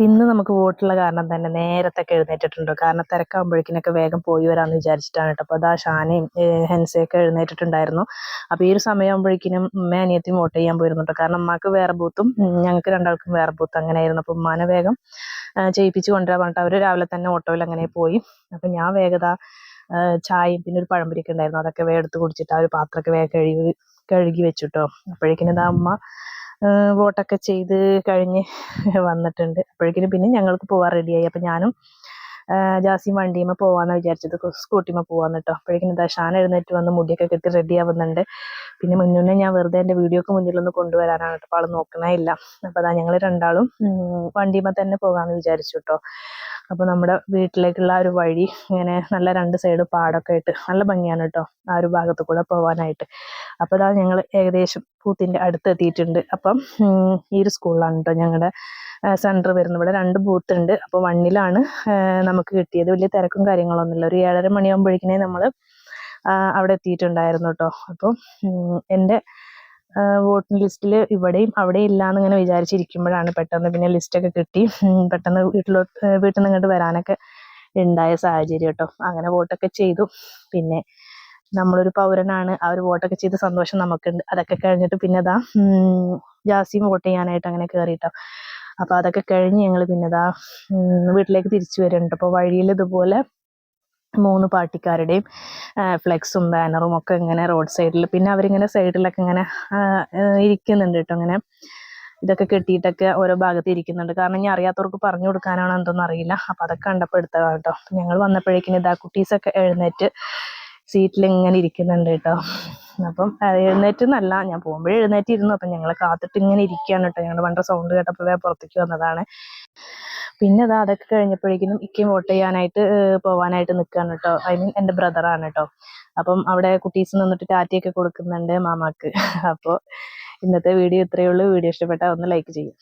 അപ്പം ഇന്ന് നമുക്ക് വോട്ടുള്ള കാരണം തന്നെ നേരത്തൊക്കെ എഴുന്നേറ്റിട്ടുണ്ട്. കാരണം തിരക്കാകുമ്പോഴേക്കിനൊക്കെ വേഗം പോയി വരാമെന്ന് വിചാരിച്ചിട്ടാണ് കേട്ടോ. അപ്പോൾ അതാ ഷാനയും ഹെൻസയൊക്കെ എഴുന്നേറ്റിട്ടുണ്ടായിരുന്നു. അപ്പോൾ ഈ ഒരു സമയമാകുമ്പോഴേക്കിനും ഉമ്മ അനിയത്തിയും വോട്ട് ചെയ്യാൻ പോയിരുന്നു. കാരണം ഉമ്മാക്ക് വേറെ ബൂത്തും ഞങ്ങൾക്ക് രണ്ടാൾക്കും വേറെ ബൂത്ത് അങ്ങനെയായിരുന്നു. അപ്പോൾ ഉമ്മാനെ വേഗം ചെയ്യിപ്പിച്ച് കൊണ്ടുവരാൻ പറഞ്ഞിട്ട് അവർ രാവിലെ തന്നെ ഓട്ടോയിൽ അങ്ങനെ പോയി. അപ്പം ഞാൻ വേഗത ചായയും പിന്നെ ഒരു പഴംപൊരിയൊക്കെ ഉണ്ടായിരുന്നു, അതൊക്കെ വേഗം എടുത്ത് കുടിച്ചിട്ട് ആ ഒരു പാത്രമൊക്കെ വേഗം കഴുകി വെച്ചിട്ടോ. അപ്പോഴേക്കിനും ഇതാ അമ്മ വോട്ടൊക്കെ ചെയ്ത് കഴിഞ്ഞ് വന്നിട്ടുണ്ട്. അപ്പോഴേക്കിനും പിന്നെ ഞങ്ങൾക്ക് പോവാൻ റെഡിയായി. അപ്പം ഞാനും ജാസിയും വണ്ടിയുമ്പോൾ പോവാന്ന് വിചാരിച്ചത്, സ്കൂട്ടിമ്മ പോവാന്ന് കേട്ടോ. അപ്പോഴേക്കും എന്താ ഷാൻ എഴുന്നേറ്റ് വന്ന് മുടിയൊക്കെ കെട്ടി റെഡി ആവുന്നുണ്ട്. പിന്നെ മുന്നേ ഞാൻ വെറുതെ എൻ്റെ വീഡിയോക്ക് മുന്നിലൊന്ന് കൊണ്ടുവരാനാണ് കേട്ടോ. അപ്പോൾ ആൾ നോക്കണേ ഇല്ല. അപ്പോൾ അതാ ഞങ്ങൾ രണ്ടാളും വണ്ടിയുമ്പോൾ തന്നെ പോകാമെന്ന് വിചാരിച്ചു കേട്ടോ. അപ്പോൾ നമ്മുടെ വീട്ടിലേക്കുള്ള ഒരു വഴി ഇങ്ങനെ നല്ല രണ്ട് സൈഡ് പാടൊക്കെ ആയിട്ട് നല്ല ഭംഗിയാണ് കേട്ടോ, ആ ഒരു ഭാഗത്ത് കൂടെ പോകാനായിട്ട്. അപ്പോൾ അതാ ഞങ്ങൾ ഏകദേശം ബൂത്തിൻ്റെ അടുത്ത് എത്തിയിട്ടുണ്ട്. അപ്പം ഈ ഒരു സ്കൂളിലാണ് കേട്ടോ ഞങ്ങളുടെ സെൻറ്റർ വരുന്നത്. ഇവിടെ 2 ബൂത്ത് ഉണ്ട്. അപ്പോൾ 1ലാണ് നമുക്ക് കിട്ടിയത്. വലിയ തിരക്കും കാര്യങ്ങളൊന്നുമില്ല. ഒരു 7:30 മണിയാകുമ്പോഴേക്കിനെ നമ്മൾ അവിടെ എത്തിയിട്ടുണ്ടായിരുന്നു കേട്ടോ. അപ്പം എൻ്റെ വോട്ടിംഗ് ലിസ്റ്റിൽ ഇവിടെയും അവിടെയും ഇല്ലാന്ന് ഇങ്ങനെ വിചാരിച്ചിരിക്കുമ്പോഴാണ് പെട്ടെന്ന് പിന്നെ ലിസ്റ്റൊക്കെ കിട്ടി. പെട്ടെന്ന് വീട്ടിൽ നിന്ന് ഇങ്ങോട്ട് വരാനൊക്കെ ഉണ്ടായ സാഹചര്യം കേട്ടോ. അങ്ങനെ വോട്ടൊക്കെ ചെയ്തു. പിന്നെ നമ്മളൊരു പൗരനാണ്, ആ ഒരു വോട്ടൊക്കെ ചെയ്ത സന്തോഷം നമുക്കുണ്ട്. അതൊക്കെ കഴിഞ്ഞിട്ട് പിന്നെ അതാ ജാസിയും വോട്ട് ചെയ്യാനായിട്ട് അങ്ങനെ കയറിയിട്ടോ. അപ്പോൾ അതൊക്കെ കഴിഞ്ഞ് ഞങ്ങൾ പിന്നെ അതാ വീട്ടിലേക്ക് തിരിച്ചു വരുന്നുണ്ട്. അപ്പോൾ വഴിയിൽ ഇതുപോലെ 3 പാർട്ടിക്കാരുടെയും ഫ്ലെക്സും ബാനറും ഒക്കെ ഇങ്ങനെ റോഡ് സൈഡിൽ, പിന്നെ അവരിങ്ങനെ സൈഡിലൊക്കെ ഇങ്ങനെ ഇരിക്കുന്നുണ്ട് കേട്ടോ. ഇങ്ങനെ ഇതൊക്കെ കെട്ടിയിട്ടൊക്കെ ഓരോ ഭാഗത്ത് ഇരിക്കുന്നുണ്ട്. കാരണം ഇനി അറിയാത്തവർക്ക് പറഞ്ഞു കൊടുക്കാനാണോ എന്തൊന്നും അറിയില്ല. അപ്പോൾ അതൊക്കെ കണ്ടപ്പോൾ എടുത്തതാണ് കേട്ടോ. ഞങ്ങൾ വന്നപ്പോഴേക്കും ഇതാ കുട്ടീസൊക്കെ എഴുന്നേറ്റ് സീറ്റിൽ ഇങ്ങനെ ഇരിക്കുന്നുണ്ട് കേട്ടോ. അപ്പം എഴുന്നേറ്റെന്നല്ല, ഞാൻ പോകുമ്പോഴേ എഴുന്നേറ്റിരുന്നു. അപ്പം ഞങ്ങളെ കാത്തിട്ട് ഇങ്ങനെ ഇരിക്കുകയാണ് കേട്ടോ. ഞങ്ങളുടെ വണ്ട സൗണ്ട് കേട്ടപ്പോൾ പുറത്തേക്ക് വന്നതാണ്. പിന്നെ അതൊക്കെ കഴിഞ്ഞപ്പോഴേക്കും ഇക്കും വോട്ട് ചെയ്യാനായിട്ട് പോവാനായിട്ട് നിൽക്കുകയാണ് കേട്ടോ. ഐ മീൻ എൻ്റെ ബ്രദറാണ് കേട്ടോ. അപ്പം അവിടെ കുട്ടീസ് നിന്നിട്ട് ടാറ്റയൊക്കെ കൊടുക്കുന്നുണ്ട് മാമാക്ക്. അപ്പോൾ ഇന്നത്തെ വീഡിയോ ഇത്രയേ ഉള്ളൂ. വീഡിയോ ഇഷ്ടപ്പെട്ടാൽ ഒന്ന് ലൈക്ക് ചെയ്യും.